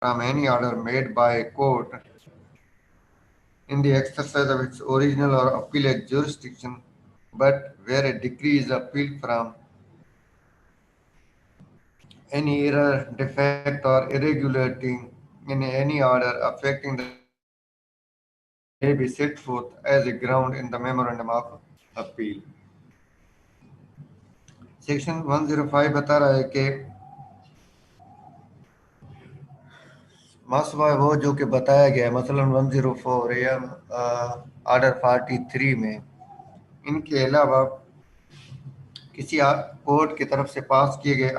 from any order made by a court in the exercise of its original or appellate jurisdiction, but where a decree is appealed from, any error, defect, or irregularity in any order affecting the case may be set forth as a ground in the memorandum of appeal. Section 105 बता रहा है कि मसवा वो जो कि बताया गया है, मसलन 104 या ऑर्डर 43 में, इनके अलावा किसी कोर्ट की तरफ से पास किए गए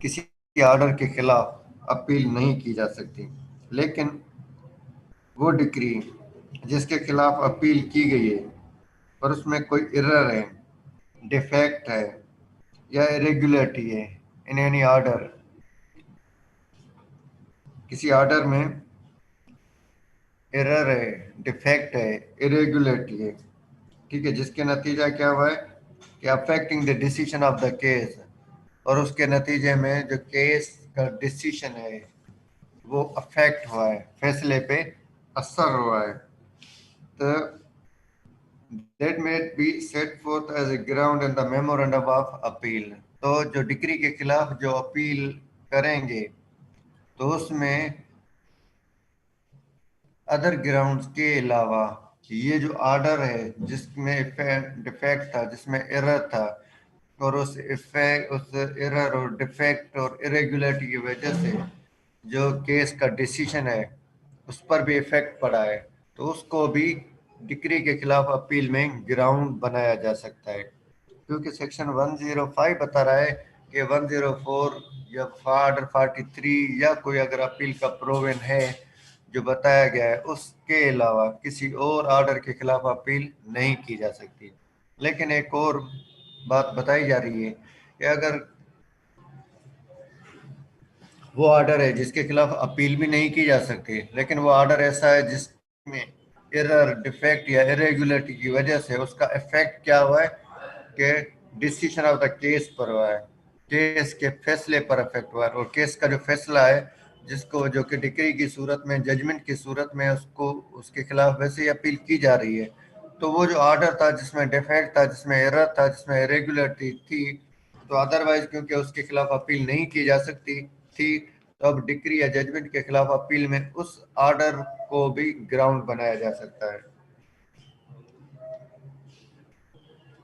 किसी ऑर्डर के खिलाफ अपील नहीं की जा सकती, लेकिन वो डिक्री जिसके खिलाफ अपील की गई है और उसमें कोई एरर है, डिफेक्ट है या इरेगुलरिटी है इन एनी ऑर्डर, किसी ऑर्डर में एरर है, डिफेक्ट है, इरेगुलरिटी है, ठीक है, जिसके नतीजा क्या हुआ है कि affecting the decision of the case, और उसके नतीजे में जो केस का डिसीजन है वो अफेक्ट हुआ है, फैसले पे असर हुआ है, तो that may be set forth as a ground in the memorandum of appeal। तो जो डिक्री के खिलाफ जो अपील करेंगे तो उसमें अदर ग्राउंड्स के अलावा ये जो ऑर्डर है जिसमें डिफेक्ट था, जिसमें एरर था, और उस एरर और डिफेक्ट और इरेगुलरिटी की वजह से जो केस का डिसीजन है उस पर भी इफेक्ट पड़ा है, तो उसको भी डिक्री के खिलाफ अपील में ग्राउंड बनाया जा सकता है, क्योंकि सेक्शन 105 बता रहा है कि 104 या ऑर्डर 43 या कोई अगर अपील का प्रोविजन है जो बताया गया है, उसके अलावा किसी और ऑर्डर के खिलाफ अपील नहीं की जा सकती। लेकिन एक और बात बताई जा रही है कि अगर वो ऑर्डर है जिसके खिलाफ अपील भी नहीं की जा सकती, लेकिन वो ऑर्डर ऐसा है जिसमें एरर, डिफेक्ट या इरेगुलरिटी की वजह से उसका इफेक्ट क्या हुआ है कि डिसीजन ऑफ द केस पर हुआ है, केस के फैसले पर इफेक्ट हुआ है, और केस का जो फैसला है जिसको जो कि डिक्री की सूरत में, जजमेंट की सूरत में उसको उसके खिलाफ वैसे ही अपील की जा रही है, तो वो जो ऑर्डर था जिसमें डिफेक्ट था, जिसमें एरर था, जिसमें इरेगुलरिटी थी, तो अदरवाइज क्योंकि उसके खिलाफ अपील नहीं की जा सकती थी, तो अब डिक्री या जजमेंट के खिलाफ अपील में उस ऑर्डर को भी ग्राउंड बनाया जा सकता है।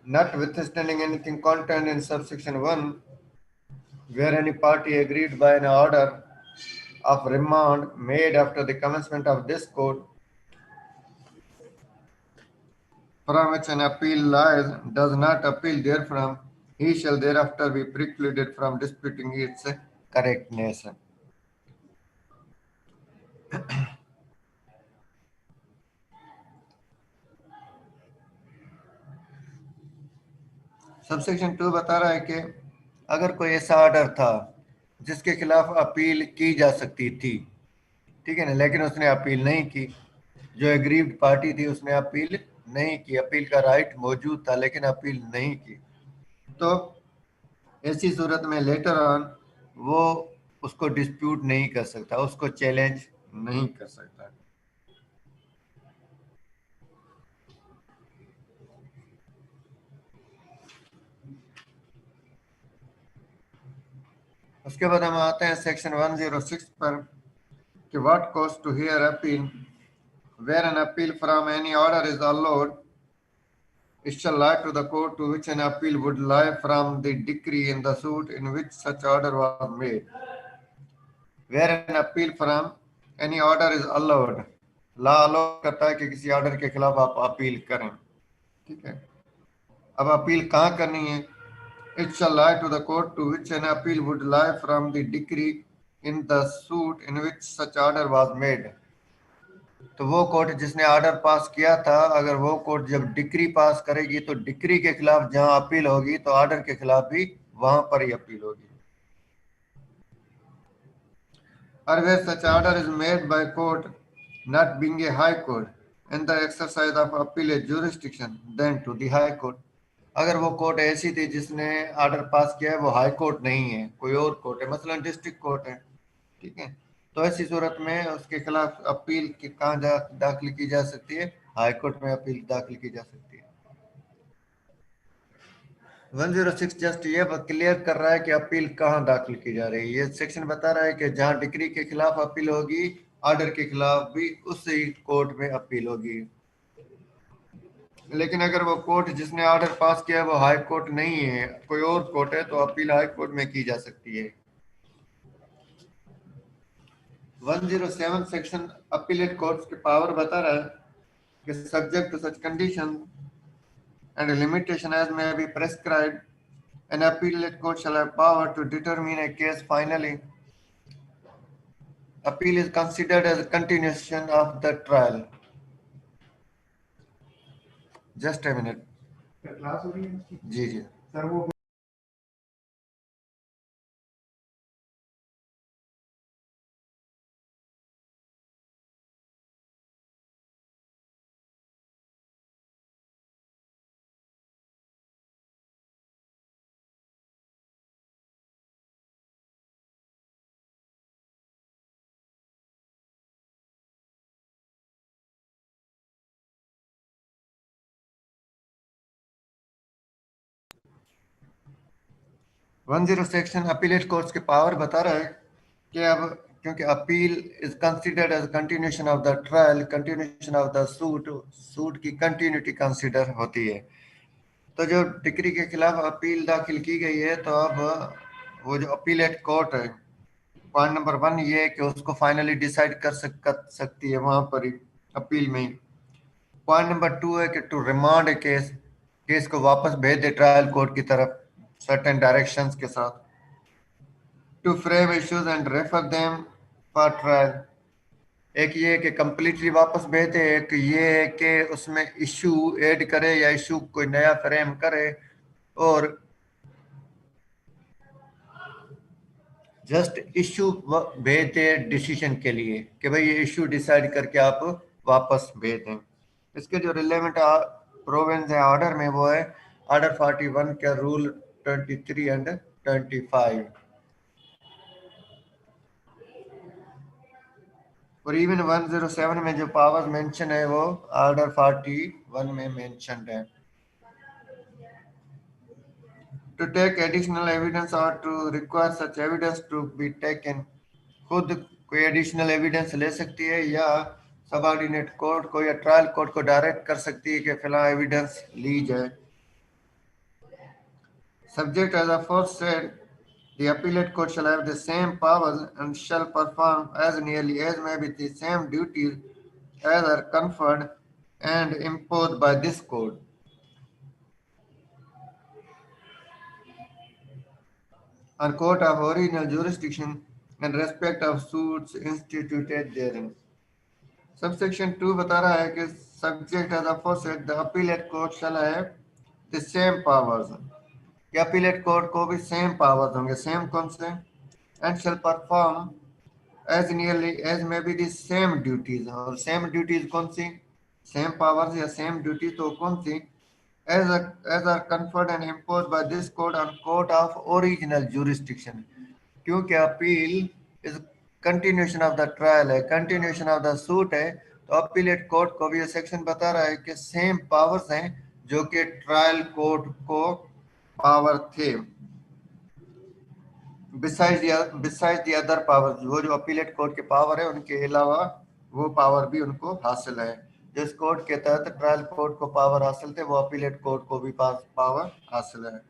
Notwithstanding anything contained in subsection 1, where any party agreed by an order of remand made after the commencement of this court, from which an appeal lies, does not appeal therefrom, he shall thereafter be precluded from disputing its correctness। Subsection 2 बता रहा है कि अगर कोई ऐसा order था जिसके खिलाफ अपील की जा सकती थी, ठीक है ना, लेकिन उसने अपील नहीं की, जो एग्रीव्ड पार्टी थी उसने अपील नहीं की, अपील का राइट मौजूद था लेकिन अपील नहीं की, तो ऐसी सूरत में लेटर ऑन वो उसको डिस्प्यूट नहीं कर सकता, उसको चैलेंज नहीं कर सकता। उसके बाद हम आते हैं सेक्शन 106 पर कि what courts to hear appeal, where an appeal from any order is allowed, it shall lie to the court to which an appeal would lie from the decree in the suit in which such order was made। Where an appeal from any order is allowed, law allow करता है कि किसी order के खिलाफ आप appeal करें, ठीक है। अब अपील कहाँ करनी है? It shall lie to the court to which an appeal would lie from the decree in the suit in which such order was made। तो वो कोर्ट जिसने ऑर्डर पास किया था, अगर वो कोर्ट जब डिक्री पास करेगी तो डिक्री के खिलाफ जहां अपील होगी तो ऑर्डर के खिलाफ भी वहां पर ही अपील होगी। और where such order is made by court not being a high court in the exercise of appellate jurisdiction, then to the high court। अगर वो कोर्ट ऐसी थी जिसने ऑर्डर पास किया है वो हाई कोर्ट नहीं है, कोई और कोर्ट है, मसलन डिस्ट्रिक्ट कोर्ट है, ठीक है। तो ऐसी सूरत में उसके खिलाफ अपील की कहाँ दाखिल की जा सकती है? हाई कोर्ट में अपील दाखिल की जा सकती है। 106 जस्ट ये क्लियर कर रहा है कि अपील कहाँ दाखिल की जा रही है। ये सेक्शन बता रहा है कि जहां डिक्री के खिलाफ अपील होगी, ऑर्डर के खिलाफ भी उसी कोर्ट में अपील होगी। लेकिन अगर वो कोर्ट जिसने ऑर्डर पास किया है वो हाई कोर्ट नहीं है, कोई और कोर्ट है, तो अपील हाई कोर्ट में की जा सकती है। 107 सेक्शन अपीलेट कोर्ट्स के पावर बता रहा है कि subject to such condition and a limitation as may be prescribed, an appellate court shall have power to determine a case finally. Appeal is considered as a continuation of the trial. Just a minute. Class हो रही है जी जी sir वो 10 section appellate courts के power बता रहा है कि अब क्योंकि appeal is considered as continuation of the trial, continuation of the suit, suit की कंटिन्यूटी कंसिडर होती है। तो जो डिक्री के खिलाफ अपील दाखिल की गई है, तो अब वो जो अपीलेट कोर्ट है, पॉइंट नंबर 1 ये है कि उसको फाइनली डिसाइड कर सकती है वहां पर ही अपील में ही। पॉइंट नंबर 2 है कि to remand a case, case को वापस भेज दे ट्रायल कोर्ट की तरफ सर्टेन डायरेक्शंस के साथ। To frame issues and refer them for trial, एक ये है कि कंप्लीटली वापस भेज दे, एक ये है कि उसमें इशू ऐड करे या इशू कोई नया फ्रेम करे और जस्ट इशू भेज दे डिसीजन के लिए कि भाई ये इशू डिसाइड करके आप वापस भेज दें। इसके जो रिलेवेंट प्रोविंस है ऑर्डर में वो है ऑर्डर 41 का रूल 23 एंड 25। और इवन 107 में जो पावर्स मेंशन है वो ऑर्डर 41 में मेंशनड है। टू टेक एडिशनल एविडेंस और to require such evidence to be taken, खुद कोई एडिशनल एविडेंस ले सकती है या सबऑर्डिनेट कोर्ट को या ट्रायल कोर्ट को डायरेक्ट कर सकती है कि फिलहाल एविडेंस ली जाए। Subject as aforesaid, the appellate court shall have the same powers and shall perform as nearly as may be the same duties as are conferred and imposed by this code. On court of original jurisdiction and respect of suits instituted therein. Subsection 2 बता रहा है कि subject as aforesaid, the appellate court shall have the same powers. कि appellate court को भी same powers होंगे, same कौन से? And shall perform as nearly as may be the same duties, और same duties कौन सी? Same powers या same duties तो कौन सी? As are conferred and imposed by this code on court of original jurisdiction, क्योंकि appeal is continuation of the trial है, continuation of the suit है, तो appellate court को भी ये सेक्शन बता रहा है कि सेम पावर्स हैं जो कि ट्रायल कोर्ट को पावर थे। बिसाइड द अदर पावर, वो जो अपीलेट कोर्ट के पावर है उनके अलावा वो पावर भी उनको हासिल है। जिस कोर्ट के तहत ट्रायल कोर्ट को पावर हासिल थे वो अपीलेट कोर्ट को भी पावर हासिल है।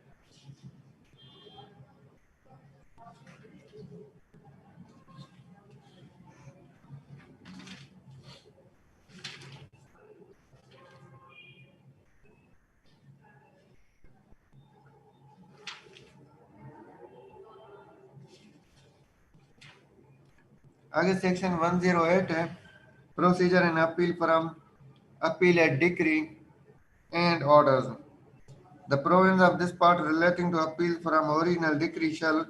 आगे सेक्शन 108 है procedure and appeal from appellate decree and orders. The provisions of this part relating to appeal from original decree shall,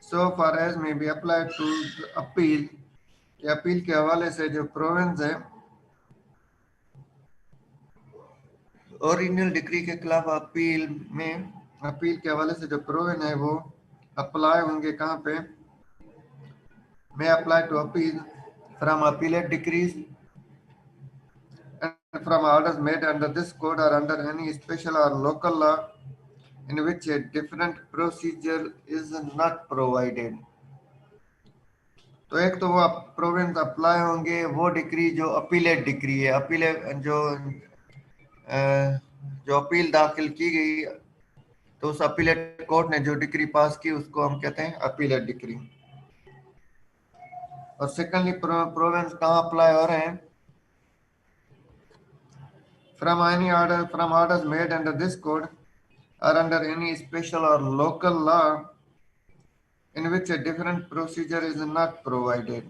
so far as may be applied to the appeal, कि appeal के हवाले से जो province है original decree के खिलाफ appeal में, appeal के हवाले से जो प्रोविजन है वो अप्लाई होंगे कहाँ पे? may apply to appeal from appellate decrees and from orders made under this code or under any special or local law in which a different procedure is not provided. तो एक तो वो provision apply होंगे वो decree जो appellate decree है, appellate जो appeal दाखिल की गई तो उस अपीलेट कोर्ट ने जो डिक्री पास की उसको हम कहते हैं अपीलेट डिक्री। और सेकेंडली प्रोविजन कहाँ अप्लाई हो रहे हैं? From any order from orders made under this code or under any special or local law in which a different procedure is not provided.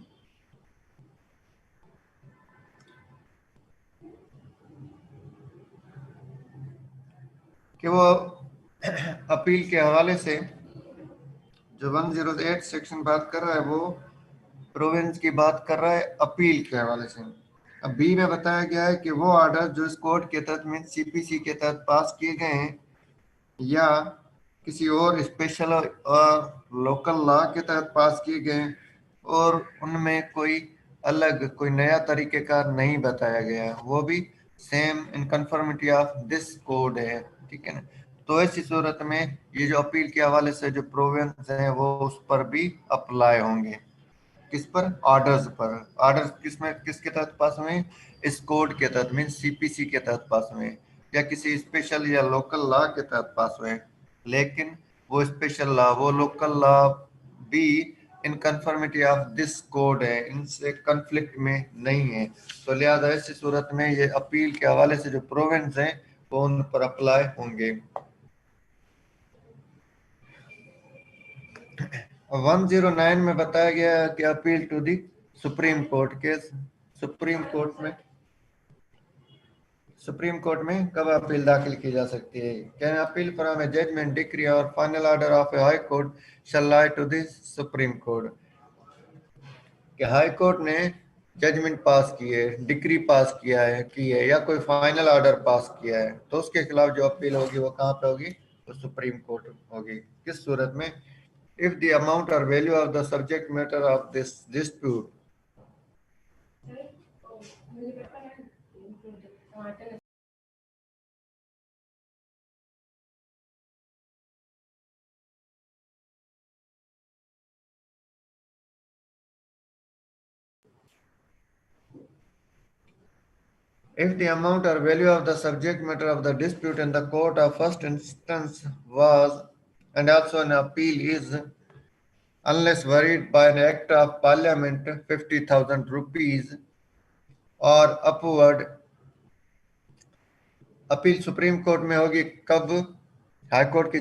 कि वो अपील के हवाले से जो 108 सेक्शन बात कर रहा है वो प्रोविंस की बात कर रहा है अपील के हवाले से। अब बी में बताया गया है कि वो ऑर्डर जो इस कोड के तहत मीन सीपीसी के तहत पास किए गए हैं या किसी और स्पेशल और लोकल लॉ के तहत पास किए गए हैं और उनमें कोई अलग कोई नया तरीक़ेकार नहीं बताया गया है, वो भी same in conformity of this code है। ठीक है ना? तो ऐसी सूरत में ये जो अपील के हवाले से जो प्रोविजंस हैं वो उस पर भी अप्लाई होंगे। किस पर? ऑर्डर्स पर। ऑर्डर्स किसमें किसके तहत पास हुए? इस कोड के तहत मीन सीपीसी के तहत पास हुए या किसी स्पेशल या लोकल लॉ के तहत पास हुए, लेकिन वो स्पेशल लॉ वो लोकल लॉ भी इन कन्फर्मिटी ऑफ दिस कोड है, इनसे कन्फ्लिक्ट में नहीं है। तो लिहाजा ऐसी सूरत में ये अपील के हवाले से जो प्रोविजंस हैं वो उन पर अप्लाई होंगे। 109 में बताया गया है कि appeal to the Supreme Court case. Supreme Court में कब अपील दाखिल की जा सकती है? Can appeal from a judgment decree और final order of a High Court shall lie to the Supreme Court. कि हाई कोर्ट ने जजमेंट पास की है, डिक्री पास किया है की है या कोई फाइनल ऑर्डर पास किया है तो उसके खिलाफ जो अपील होगी वो कहाँ पे होगी? तो सुप्रीम कोर्ट होगी। किस सूरत में? if the amount or value of the subject matter of this dispute if the amount or value of the subject matter of the dispute in the court of first instance was and also an appeal is unless varied by an act of parliament 50,000 rupees or upward। Appeal supreme Court में होगी कब? High court की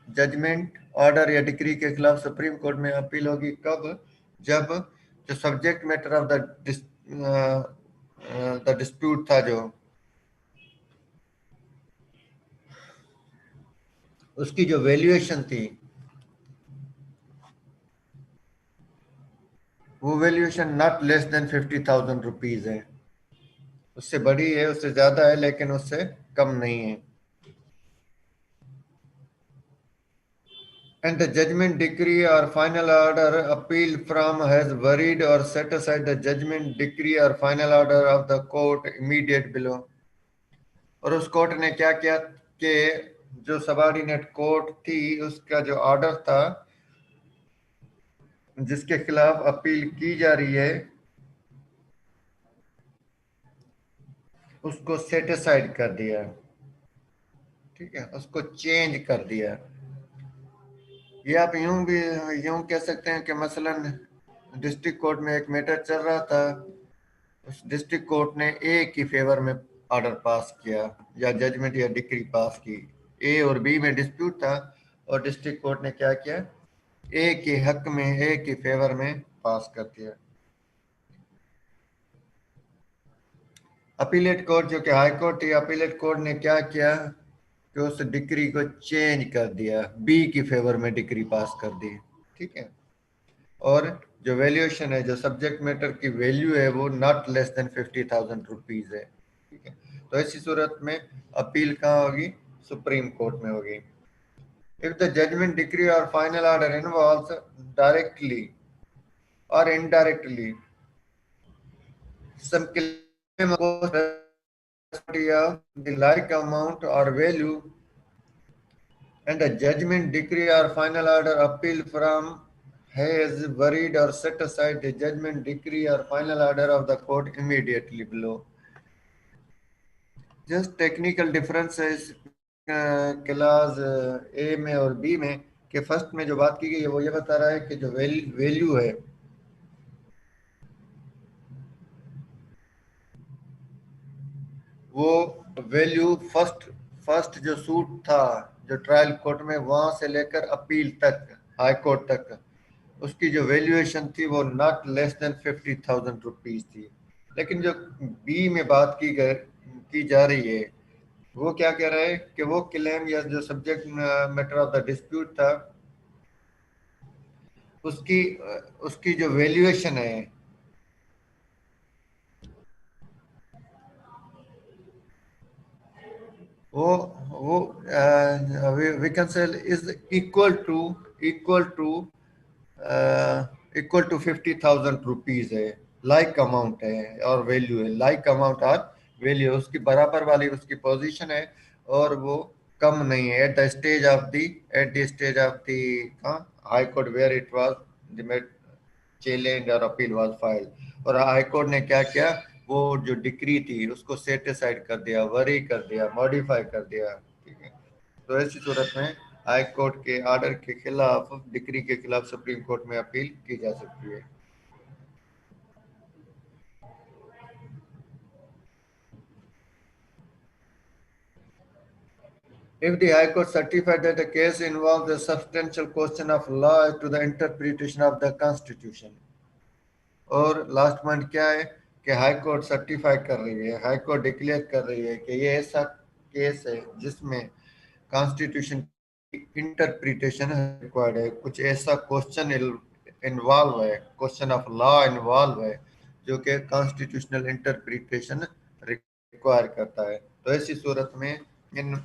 judgement order या decree के खिलाफ supreme Court में appeal होगी कब? जब जो subject matter of the dispute था जो उसकी जो वैल्यूएशन थी वो valuation not less than 50,000 rupees है, उससे बड़ी है उससे ज्यादा है लेकिन उससे कम नहीं है। And the judgment decree or final order appealed from has varied or set aside the judgment decree or final order of the court immediate below। और उस कोर्ट ने क्या किया कि जो सबऑर्डिनेट कोर्ट थी उसका जो ऑर्डर था जिसके खिलाफ अपील की जा रही है उसको सेट असाइड कर दिया। ठीक है, उसको चेंज कर दिया। ये आप यूं कह सकते हैं कि मसलन डिस्ट्रिक्ट कोर्ट में एक मैटर चल रहा था, उस डिस्ट्रिक्ट कोर्ट ने ए की फेवर में ऑर्डर पास किया या जजमेंट या डिक्री पास की। ए और बी में डिस्प्यूट था और डिस्ट्रिक्ट कोर्ट ने क्या किया? ए के हक में ए के फेवर में पास कर दिया। अपीलेट कोर्ट जो कि हाई कोर्ट थी, अपीलेट कोर्ट ने क्या किया कि उस डिक्री को चेंज कर दिया, बी की फेवर में डिक्री पास कर दी। ठीक है, और जो वैल्यूएशन है जो सब्जेक्ट मैटर की वैल्यू है वो नॉट लेस देन 50,000 रुपीज है। ठीक है, तो ऐसी सूरत में अपील कहाँ होगी? सुप्रीम कोर्ट में होगी। इफ द जजमेंट डिक्री और final order involves directly or indirectly. Some claim of the like amount or value, and a judgment, decree, or final order appeal from has varied or set aside the judgment, decree, or final order of the court immediately below. Just technical differences class ए में और B में कि first में जो बात की गई है वो ये बता रहा है कि जो वैल्यू है वो वैल्यू फर्स्ट फर्स्ट जो सूट था जो ट्रायल कोर्ट में वहां से लेकर अपील तक हाई कोर्ट तक उसकी जो वैल्यूएशन थी वो नॉट लेस देन 50,000 रुपीज थी। लेकिन जो बी में बात की जा रही है वो क्या कह रहा है कि वो क्लेम या जो subject matter of the dispute था उसकी उसकी जो वैल्यूएशन है वो we can say is equal to equal to 50,000 rupees है। लाइक अमाउंट है और वैल्यू है, लाइक अमाउंट और वैल्यू उसकी बराबर वाली उसकी पोजीशन है और वो कम नहीं है at the stage of the high court where it was the challenge और अपील वाज फाइल्ड। और हाई कोर्ट ने क्या किया, वो जो डिक्री थी उसको सेट असाइड कर दिया, वरी कर दिया, मॉडिफाई कर दिया। ठीक है, तो ऐसी सूरत में हाई कोर्ट के ऑर्डर के खिलाफ, डिक्री के खिलाफ सुप्रीम कोर्ट में अपील की जा सकती है। If the High Court certified that the case involves a substantial question of law to the interpretation of the Constitution, और लास्ट पॉइंट क्या है कि हाई कोर्ट सर्टिफाई कर रही है, हाई कोर्ट डिक्लेयर कर रही है कि ये ऐसा केस है जिसमें कॉन्स्टिट्यूशन की इंटरप्रिटेशन रिक्वायर्ड है, कुछ ऐसा क्वेश्चन इन्वॉल्व है, क्वेश्चन ऑफ लॉ इन्वॉल्व है जो कि कॉन्स्टिट्यूशनल इंटरप्रिटेशन रिक्वायर करता है। तो ऐसी सूरत में इन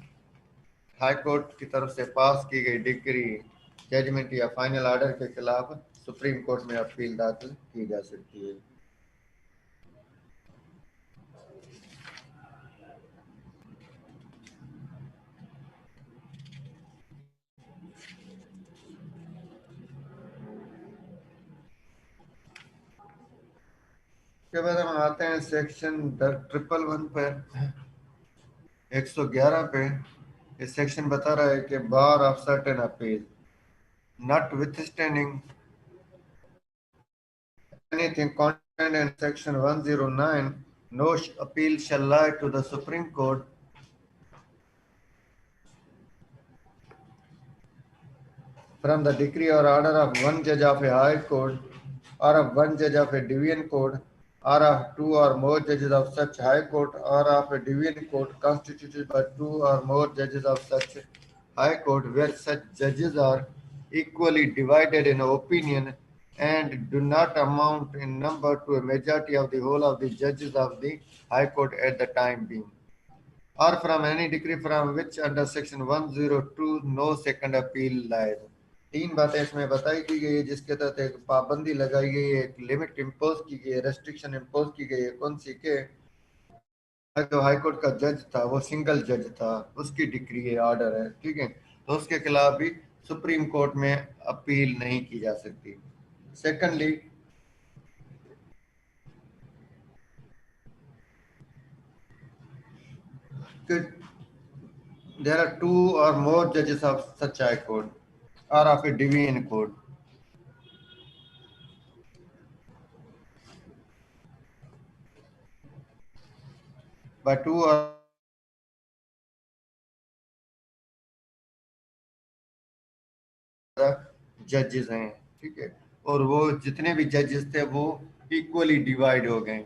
हाई कोर्ट की तरफ से पास की गई डिक्री, जजमेंट या फाइनल ऑर्डर के खिलाफ सुप्रीम कोर्ट में अपील दाखिल की जा सकती है। के बाद हम आते हैं सेक्शन 111 पे, 111 पे। इस सेक्शन बता रहा है कि bar of certain appeal notwithstanding anything contained in section 109, no appeal shall lie to the Supreme Court from the decree or order of one judge of a high court or of one judge of a division court or of two or more judges of such high court or of a division court constituted by two or more judges of such high court where such judges are equally divided in opinion and do not amount in number to a majority of the whole of the judges of the high court at the time being, or from any decree from which under section 102 no second appeal lies। तीन बातें इसमें बताई की गई है जिसके तहत एक पाबंदी लगाई गई है, एक लिमिट इम्पोज की गई है, रेस्ट्रिक्शन इम्पोज की गई है। कौन सी के जो हाईकोर्ट का जज था वो सिंगल जज था, उसकी डिक्री है, ऑर्डर है, ठीक है, तो उसके खिलाफ भी सुप्रीम कोर्ट में अपील नहीं की जा सकती। Secondly, there are two or more judges of such high court or of a division court, by two or जजेस हैं, ठीक है, और वो जितने भी जजेस थे वो इक्वली डिवाइड हो गए,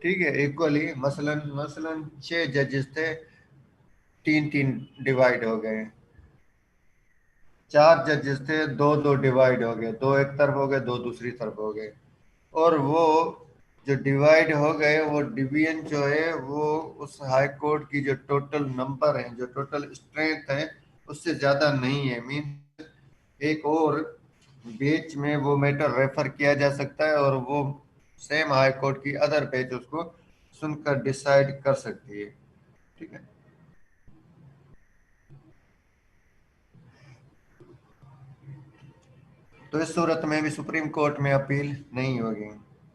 ठीक है, इक्वली। मसलन मसलन 6 जजेस थे, तीन तीन डिवाइड हो गए। 4 जजेस थे, दो दो डिवाइड हो गए, दो एक तरफ हो गए, दो दूसरी तरफ हो गए। और वो जो डिवाइड हो गए वो डिवीजन जो है वो उस हाई कोर्ट की जो टोटल नंबर है, जो टोटल स्ट्रेंथ है उससे ज्यादा नहीं है। मीन एक और बेंच में वो मैटर रेफर किया जा सकता है और वो सेम हाई कोर्ट की अदर बेंच उसको सुनकर डिसाइड कर सकती है। ठीक है। तो इस सूरत में भी सुप्रीम कोर्ट में अपील नहीं होगी।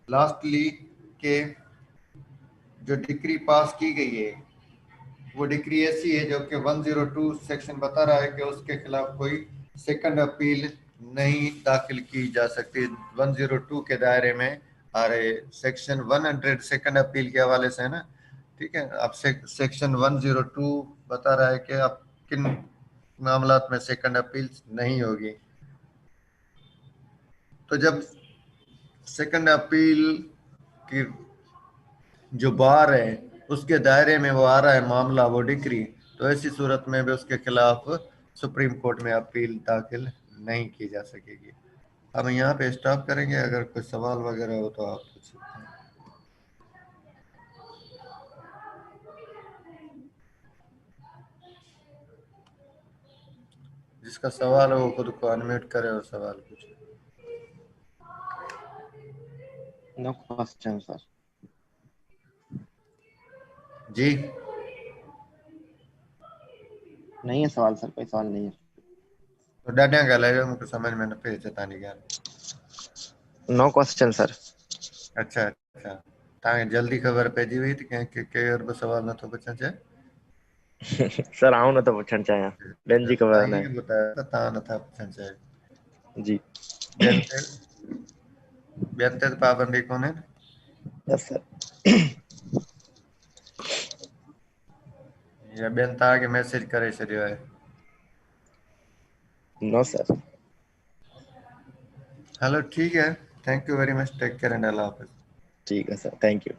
लास्टली के जो डिक्री पास की गई है वो डिक्री ऐसी है जो कि 102 सेक्शन बता रहा है कि उसके खिलाफ कोई सेकंड अपील नहीं दाखिल की जा सकती। 102 के दायरे में आ रहे सेक्शन 100 सेकंड अपील के हवाले से है ना। ठीक है। अब सेक्शन 102 बता रहा है कि अब किन मामलात में सेकंड अपील नहीं होगी। तो जब सेकंड अपील की जो बार है उसके दायरे में वो आ रहा है मामला, वो डिक्री, तो ऐसी सूरत में भी उसके खिलाफ सुप्रीम कोर्ट में अपील दाखिल नहीं की जा सकेगी। हम यहाँ पे स्टॉप करेंगे, अगर कोई सवाल वगैरह हो तो आप पूछ सकते हैं। जिसका सवाल हो वो खुद को अनम्यूट करे और सवाल पूछे। No question sir. जी नहीं है सवाल सर, कोई सवाल नहीं है। तो डाडिया गया मुझे समझ में न पे चेता नहीं गया। No question sir. अच्छा अच्छा। तव्हांखे जल्दी ख़बर पइजी वई त कंहिंखे केर बि सवाल नथो पुछणु चाहे। सर आऊं न तो पुछण चाहियां, ॿियनि जी तव्हां ख़बर न ईअं ॿुधायो त तव्हां नथा पुछणु चाहियो। आहे जी। ॿियनि ते त पाबंदी कोन्हे न। Yes sir. या ॿियनि तव्हांखे मैसेज करे छॾियो आहे। No sir. हेलो ठीक है। Thank you very much. Take care and अल्लाह हाफिज। ठीक है सर, थैंक यू।